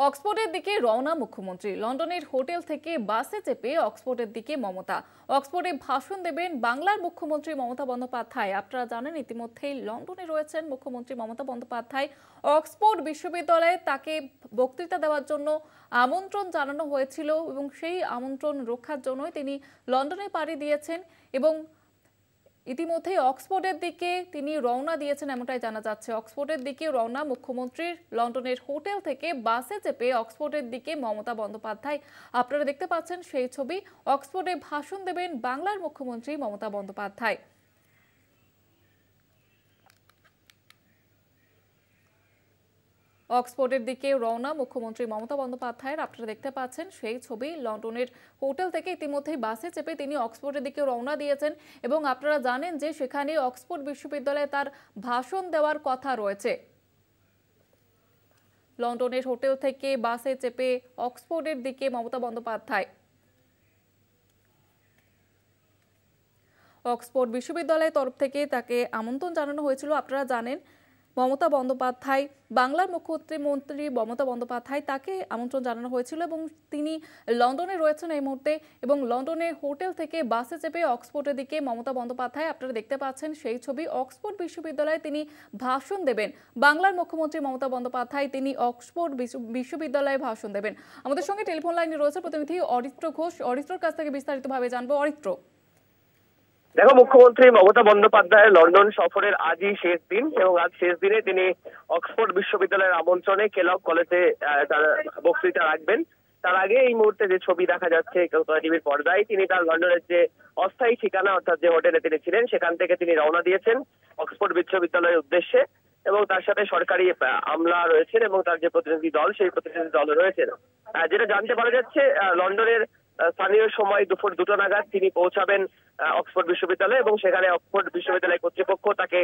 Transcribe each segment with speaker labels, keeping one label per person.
Speaker 1: অক্সফোর্ডের দিকে রওনা মুখ্যমন্ত্রী। লন্ডনের হোটেল থেকে বাসে চেপে অক্সফোর্ডের দিকে মমতা। অক্সফোর্ডে ভাষণ দেবেন বাংলার মুখ্যমন্ত্রী মমতা বন্দ্যোপাধ্যায়। আপনারা জানেন ইতিমধ্যেই লন্ডনে রয়েছেন মুখ্যমন্ত্রী মমতা বন্দ্যোপাধ্যায়। অক্সফোর্ড বিশ্ববিদ্যালয়ে তাকে বক্তৃতা দেওয়ার জন্য আমন্ত্রণ জানানো হয়েছিল এবং সেই আমন্ত্রণ রক্ষার জন্যই তিনি লন্ডনে পাড়ি দিয়েছেন এবং ইতিমধ্যেই অক্সফোর্ডের দিকে তিনি রওনা দিয়েছেন এমনটাই জানা যাচ্ছে। অক্সফোর্ডের দিকে রওনা মুখ্যমন্ত্রীর। লন্ডনের হোটেল থেকে বাসে চেপে অক্সফোর্ডের দিকে মমতা বন্দ্যোপাধ্যায়। আপনারা দেখতে পাচ্ছেন সেই ছবি। অক্সফোর্ডে ভাষণ দেবেন বাংলার মুখ্যমন্ত্রী মমতা বন্দ্যোপাধ্যায়। অক্সফোর্ডের দিকে রওনা মুখ্যমন্ত্রী মমতা বন্দ্যোপাধ্যায়ের। আপনারা দেখতে পাচ্ছেন সেই ছবি। লন্ডনের হোটেল থেকে ইতিমধ্যেই বাসে চেপে তিনি অক্সফোর্ডের দিকে রওনা দিয়েছেন এবং আপনারা জানেন যে সেখানে অক্সফোর্ড বিশ্ববিদ্যালয়ে তার ভাষণ দেওয়ার কথা রয়েছে। লন্ডনের হোটেল থেকে বাসে চেপে অক্সফোর্ডের দিকে মমতা বন্দ্যোপাধ্যায়। অক্সফোর্ড বিশ্ববিদ্যালয়ের তরফ থেকে তাকে আমন্ত্রণ জানানো হয়েছিল। আপনারা জানেন মমতা বন্দ্যোপাধ্যায়, বাংলার মুখ্যমন্ত্রী মমতা বন্দ্যোপাধ্যায়, তাকে আমন্ত্রণ জানানো হয়েছিল এবং তিনি লন্ডনে রয়েছেন এই মুহূর্তে এবং লন্ডনের হোটেল থেকে বাসে চেপে অক্সফোর্ডের দিকে মমতা বন্দ্যোপাধ্যায়। আপনারা দেখতে পাচ্ছেন সেই ছবি। অক্সফোর্ড বিশ্ববিদ্যালয়ে তিনি ভাষণ দেবেন। বাংলার মুখ্যমন্ত্রী মমতা বন্দ্যোপাধ্যায় তিনি অক্সফোর্ড বিশ্ববিদ্যালয়ে ভাষণ দেবেন। আমাদের সঙ্গে টেলিফোন লাইনে রয়েছে প্রতিনিধি অরিত্র ঘোষ। অরিত্রর কাছ থেকে বিস্তারিতভাবে জানবো। অরিত্র,
Speaker 2: দেখো, মুখ্যমন্ত্রী মমতা বন্দ্যোপাধ্যায়ের লন্ডন সফরের আজই শেষ দিন এবং আজ শেষ দিনে তিনি অক্সফোর্ড বিশ্ববিদ্যালয়ের আমন্ত্রণে কেলগ কলেজে তার বক্তৃতা রাখবেন। তার আগে এই মুহূর্তে যে ছবি দেখা যাচ্ছে কলকাতা টিভির পর্দায়, তিনি তার লন্ডনের যে অস্থায়ী ঠিকানা অর্থাৎ যে হোটেলে তিনি ছিলেন সেখান থেকে তিনি রওনা দিয়েছেন অক্সফোর্ড বিশ্ববিদ্যালয়ের উদ্দেশ্যে এবং তার সাথে সরকারি আমলা রয়েছেন এবং তার যে প্রতিনিধি দল সেই প্রতিনিধি দল রয়েছেন। যেটা জানতে পারা যাচ্ছে, লন্ডনের স্থানীয় সময় দুপুর 2টা নাগাদ তিনি পৌঁছাবেন অক্সফোর্ড বিশ্ববিদ্যালয়ে এবং সেখানে অক্সফোর্ড বিশ্ববিদ্যালয় কর্তৃপক্ষ তাকে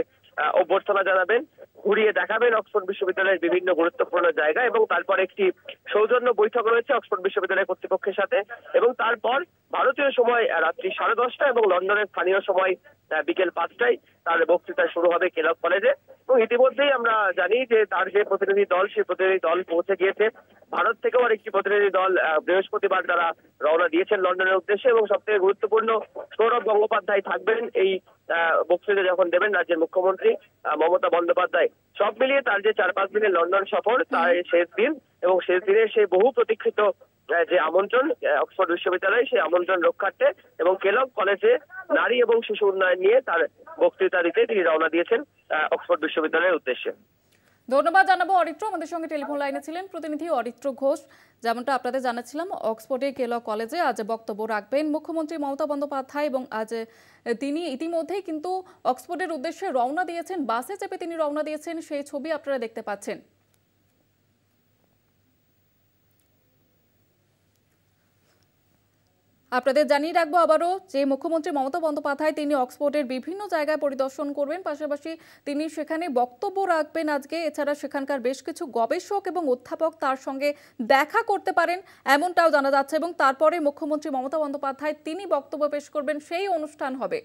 Speaker 2: অভ্যর্থনা জানাবেন, ঘুরিয়ে দেখাবেন অক্সফোর্ড বিশ্ববিদ্যালয়ের বিভিন্ন গুরুত্বপূর্ণ জায়গা এবং তারপর একটি সৌজন্য বৈঠক রয়েছে অক্সফোর্ড বিশ্ববিদ্যালয় কর্তৃপক্ষের সাথে এবং তারপর ভারতীয় সময় রাত্রি 10:30 এবং লন্ডনের স্থানীয় সময় বিকেল 5টায় তার বক্তৃতা শুরু হবে কেলগ কলেজে। এবং ইতিমধ্যেই আমরা জানি যে তার যে প্রতিনিধি দল সেই প্রতিনিধি দল পৌঁছে গিয়েছে। ভারত থেকেও আরেকটি প্রতিনিধি দল বৃহস্পতিবার তারা রওনা দিয়েছেন লন্ডনের উদ্দেশ্যে এবং সবথেকে গুরুত্বপূর্ণ সৌরভ গঙ্গোপাধ্যায় থাকবেন এই বক্তৃতা যখন দেবেন রাজ্যের মুখ্যমন্ত্রী মমতা বন্দ্যোপাধ্যায়। সব মিলিয়ে তার যে 4-5 দিনের লন্ডন সফর তার শেষ দিন এবং শেষ দিনে সেই বহু প্রতীক্ষিত যে আমন্ত্রণ অক্সফোর্ড বিশ্ববিদ্যালয়ে সেই আমন্ত্রণ রক্ষার্থে এবং কেলগ কলেজে নারী এবং শিশু উন্নয়ন নিয়ে তার বক্তৃতা দিতে তিনি রওনা দিয়েছেন অক্সফোর্ড বিশ্ববিদ্যালয়ের উদ্দেশ্যে।
Speaker 1: ধন্যবাদ জানাবো অরিত্র। আমাদের সঙ্গে টেলিফোন লাইনে ছিলেন প্রতিনিধি অরিত্র ঘোষ। যেমনটা আপনাদের জানাচ্ছিলাম, অক্সফোর্ডে কেলগ কলেজে আজ বক্তব্য রাখবেন মুখ্যমন্ত্রী মমতা বন্দ্যোপাধ্যায় এবং আজ তিনি ইতিমধ্যেই কিন্তু অক্সফোর্ডের উদ্দেশ্যে রওনা দিয়েছেন। বাসে চেপে তিনি রওনা দিয়েছেন, সেই ছবি আপনারা দেখতে পাচ্ছেন। আপনাদের জানিয়ে রাখবো আবারও যে মুখ্যমন্ত্রী মমতা বন্দ্যোপাধ্যায় তিনি অক্সফোর্ডের বিভিন্ন জায়গায় পরিদর্শন করবেন, পাশাপাশি তিনি সেখানে বক্তব্য রাখবেন আজকে। এছাড়া সেখানকার বেশ কিছু গবেষক এবং অধ্যাপক তার সঙ্গে দেখা করতে পারেন এমনটাও জানা যাচ্ছে এবং তারপরে মুখ্যমন্ত্রী মমতা বন্দ্যোপাধ্যায় তিনি বক্তব্য পেশ করবেন, সেই অনুষ্ঠান হবে।